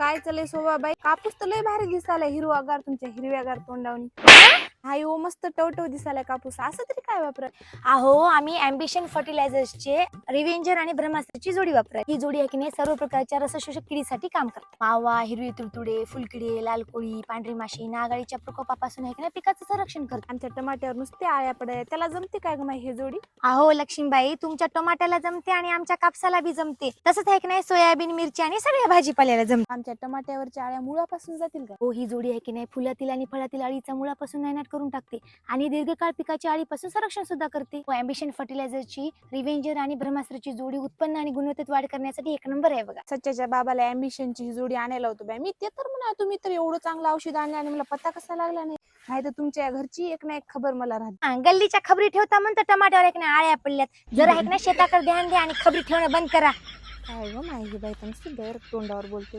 काय चालय शोभाबाई? कापूस तर लय भारी दिसालाय, हिरवागार तुमच्या हिरव्यागार तोंडावनी. हाय ओ, मस्त टवटव दिसालाय कापूस. असं तरी काय वापरत? अहो, आम्ही अँबिशन फर्टिलायझर्सचे रिव्हेंजर आणि ब्रह्मास्त्राची जोडी वापरत. ही जोडी आहे की नाही सर्व प्रकारच्या रसशोषक किडीसाठी काम करते. मावा, हिरवी तुडतुडे, फुलकिडे, लाल कोळी, पांढरी माशी, नागाळीच्या प्रकोपापासून आहे की नाही पिकाचं संरक्षण करते. आमच्या टमाट्यावर नुसते आळ्या पडाय, त्याला जमते काय ग माई हे जोडी? अहो लक्ष्मीबाई, तुमच्या टमाट्याला जमते आणि आमच्या कापसाला बी जमते. तसंच आहे की नाही सोयाबीन, मिरची आणि सगळ्या भाजीपाल्याला जमते. आमच्या टमाट्यावरच्या आळ्या मुळापासून जातील का? हो, ही जोडी आहे की नाही फुलातील आणि फळातील अळीचा मुळापासून नायनाट करून टाकते आणि दीर्घकाळ पिकाच्या अळीपासून संरक्षण सुद्धा करते. अँबिशन फर्टिलायझरची रिव्हेंजर आणि ब्रह्मास्त्राची जोडी उत्पन्न आणि गुणवत्तेत वाढ करण्यासाठी एक नंबर आहे बघा. सच्याच्या बाबाला अँबिशनची ही जोडी आणायला होतो बाई मी. ते तर म्हणा तुम्ही तर एवढं चांगलं औषध आणलं आणि मला पत्ता कसा लागला नाही. नाही तर तुमच्या घरची एक ना एक खबर मला राहते. गल्लीच्या खबरी ठेवता म्हणतो टमाट्यावर एक नाही आळ्या पडल्यात. जरा एक ना शेताकडे ध्यान द्या आणि खबरी ठेवणं बंद करा. काय ग माहिती बाई, पण सुद्धा तोंडावर बोलते.